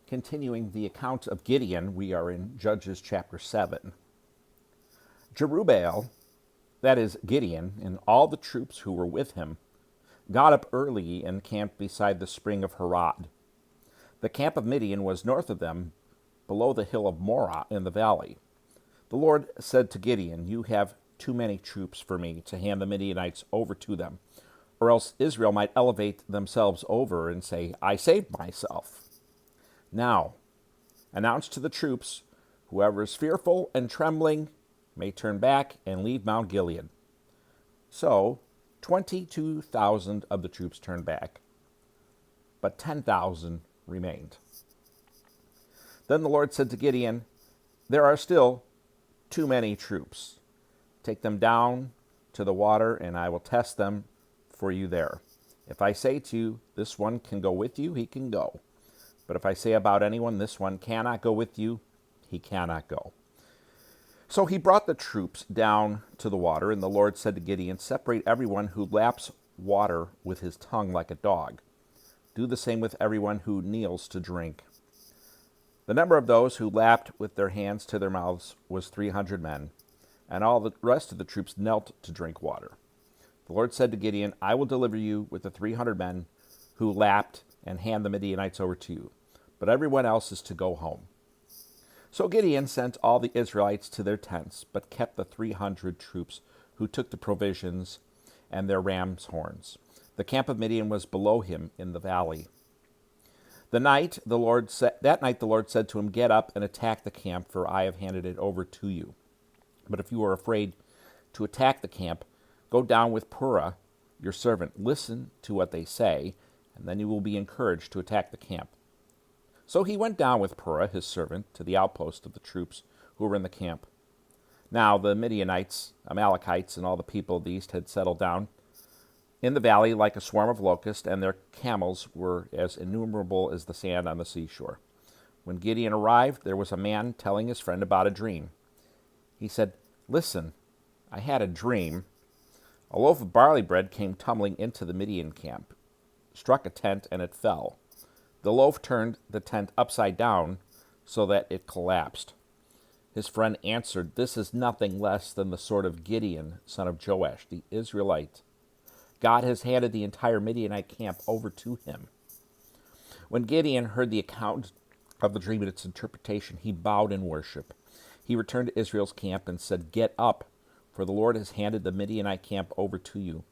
Continuing the account of Gideon, we are in Judges chapter 7. Jerubbaal, that is Gideon, and all the troops who were with him, got up early and camped beside the spring of Harod. The camp of Midian was north of them, below the hill of Morah in the valley. The Lord said to Gideon, "You have too many troops for me to hand the Midianites over to them, or else Israel might elevate themselves over and say, 'I saved myself.' Now, announce to the troops, whoever is fearful and trembling may turn back and leave Mount Gilead." So 22,000 of the troops turned back, but 10,000 remained. Then the Lord said to Gideon, "There are still too many troops. Take them down to the water, and I will test them for you there. If I say to you, 'This one can go with you,' he can go. But if I say about anyone, 'This one cannot go with you,' he cannot go." So he brought the troops down to the water, and the Lord said to Gideon, "Separate everyone who laps water with his tongue like a dog. Do the same with everyone who kneels to drink." The number of those who lapped with their hands to their mouths was 300 men, and all the rest of the troops knelt to drink water. The Lord said to Gideon, "I will deliver you with the 300 men who lapped and hand the Midianites over to you, but everyone else is to go home." So Gideon sent all the Israelites to their tents, but kept the 300 troops who took the provisions and their ram's horns. The camp of Midian was below him in the valley. That night the Lord said to him, "Get up and attack the camp, for I have handed it over to you. But if you are afraid to attack the camp, go down with Purah, your servant. Listen to what they say, and then you will be encouraged to attack the camp." So he went down with Purah, his servant, to the outpost of the troops who were in the camp. Now the Midianites, Amalekites, and all the people of the east had settled down in the valley like a swarm of locusts, and their camels were as innumerable as the sand on the seashore. When Gideon arrived, there was a man telling his friend about a dream. He said, "Listen, I had a dream. A loaf of barley bread came tumbling into the Midian camp, struck a tent, and it fell. The loaf turned the tent upside down so that it collapsed." His friend answered, "This is nothing less than the sword of Gideon, son of Joash, the Israelite. God has handed the entire Midianite camp over to him." When Gideon heard the account of the dream and its interpretation, he bowed in worship. He returned to Israel's camp and said, "Get up, for the Lord has handed the Midianite camp over to you."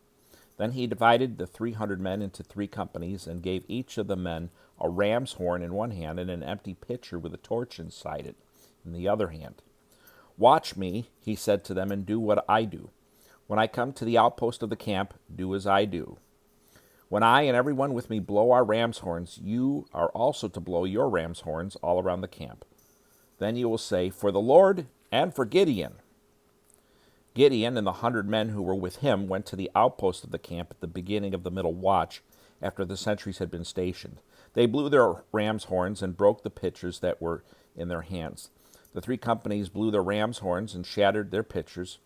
Then he divided the 300 men into 3 companies and gave each of the men a ram's horn in one hand and an empty pitcher with a torch inside it in the other hand. "Watch me," he said to them, "and do what I do. When I come to the outpost of the camp, do as I do. When I and everyone with me blow our ram's horns, you are also to blow your ram's horns all around the camp. Then you will say, 'For the Lord and for Gideon.'" Gideon and the 100 men who were with him went to the outpost of the camp at the beginning of the middle watch, after the sentries had been stationed. They blew their ram's horns and broke the pitchers that were in their hands. The 3 companies blew their ram's horns and shattered their pitchers.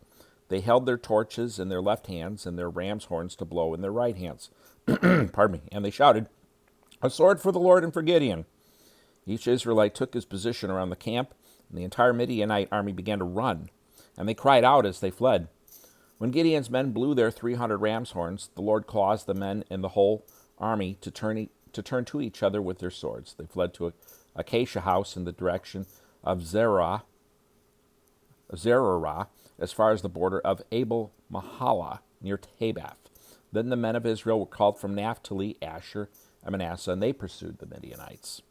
They held their torches in their left hands and their ram's horns to blow in their right hands. Pardon me. And they shouted, "A sword for the Lord and for Gideon." Each Israelite took his position around the camp, and the entire Midianite army began to run, and they cried out as they fled. When Gideon's men blew their 300 ram's horns, the Lord caused the men in the whole army to turn to each other with their swords. They fled to a acacia house in the direction of Zerah, as far as the border of Abel Mahala, near Tabath. Then the men of Israel were called from Naphtali, Asher, and Manasseh, and they pursued the Midianites.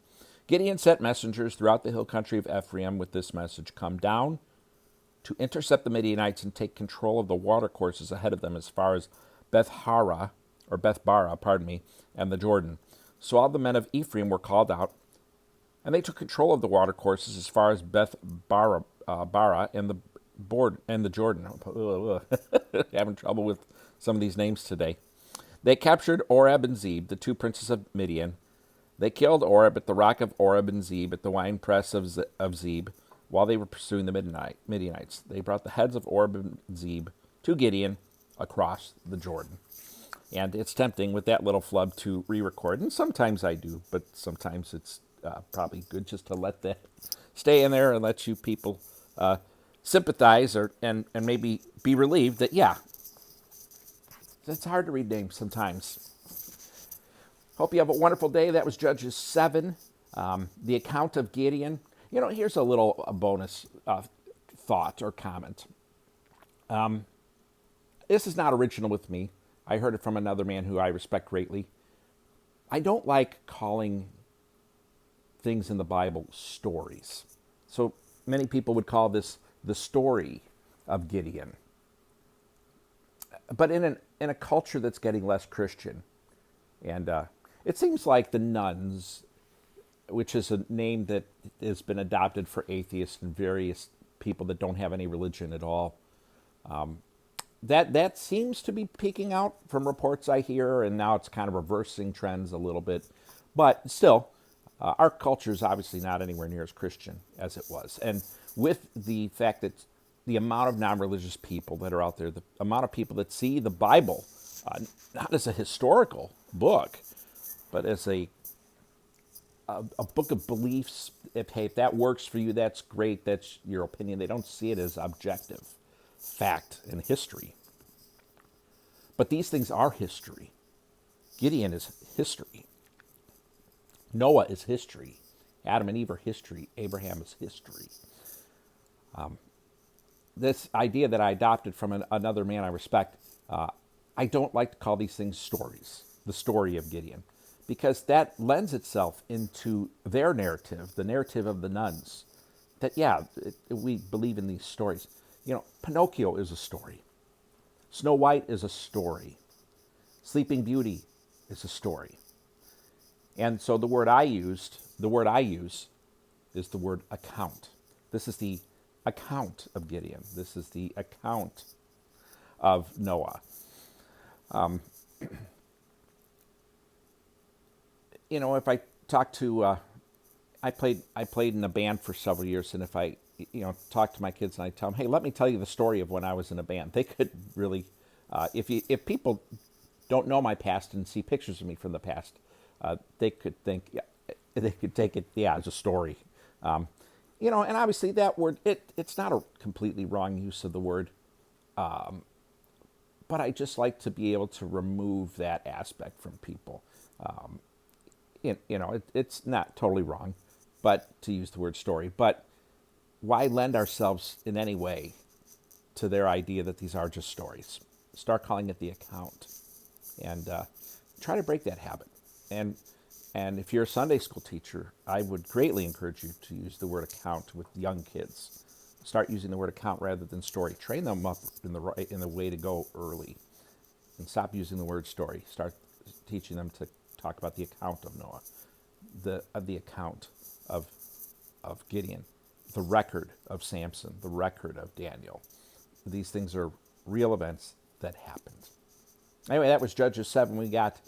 Gideon sent messengers throughout the hill country of Ephraim with this message: "Come down to intercept the Midianites and take control of the watercourses ahead of them as far as Beth-Bara, and the Jordan." So all the men of Ephraim were called out, and they took control of the watercourses as far as Beth-Bara and the Jordan. Having trouble with some of these names today. They captured Oreb and Zeb, the 2 princes of Midian. They killed Oreb at the rock of Oreb and Zeb at the winepress of Zeb while they were pursuing the Midianites. They brought the heads of Oreb and Zeb to Gideon across the Jordan. And it's tempting with that little flub to re-record, and sometimes I do, but sometimes it's probably good just to let that stay in there and let you people sympathize and maybe be relieved that, yeah, it's hard to read names sometimes. Hope you have a wonderful day. That was Judges 7, the account of Gideon. Here's a little bonus thought or comment. This is not original with me. I heard it from another man who I respect greatly. I don't like calling things in the Bible stories. So many people would call this the story of Gideon. But in a culture that's getting less Christian, and it seems like the nuns, which is a name that has been adopted for atheists and various people that don't have any religion at all, that seems to be peaking out from reports I hear, and now it's kind of reversing trends a little bit. But still, our culture is obviously not anywhere near as Christian as it was. And with the fact that the amount of non-religious people that are out there, the amount of people that see the Bible not as a historical book, but as a book of beliefs. If that works for you, that's great. That's your opinion. They don't see it as objective fact and history. But these things are history. Gideon is history. Noah is history. Adam and Eve are history. Abraham is history. This idea that I adopted from another man I respect, I don't like to call these things stories, the story of Gideon, because that lends itself into their narrative, the narrative of the nuns, that, yeah, we believe in these stories. Pinocchio is a story. Snow White is a story. Sleeping Beauty is a story. And so the word I use is the word account. This is the account of Gideon. This is the account of Noah. If I talk to, I played in a band for several years, and if I talk to my kids and I tell them, hey, let me tell you the story of when I was in a band, they could really, if people don't know my past and see pictures of me from the past, they could think, yeah, they could take it, yeah, as a story. And obviously that word, it's not a completely wrong use of the word, but I just like to be able to remove that aspect from people. It's not totally wrong, but to use the word story. But why lend ourselves in any way to their idea that these are just stories? Start calling it the account, and try to break that habit. And if you're a Sunday school teacher, I would greatly encourage you to use the word account with young kids. Start using the word account rather than story. Train them up in the way to go early, and stop using the word story. Start teaching them to talk about the account of Noah, the account of Gideon, the record of Samson, the record of Daniel. These things are real events that happened. Anyway, that was Judges 7. We got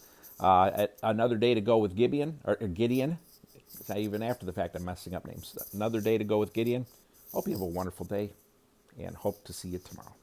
another day to go with Gideon. It's not even after the fact I'm messing up names. Another day to go with Gideon. Hope you have a wonderful day, and hope to see you tomorrow.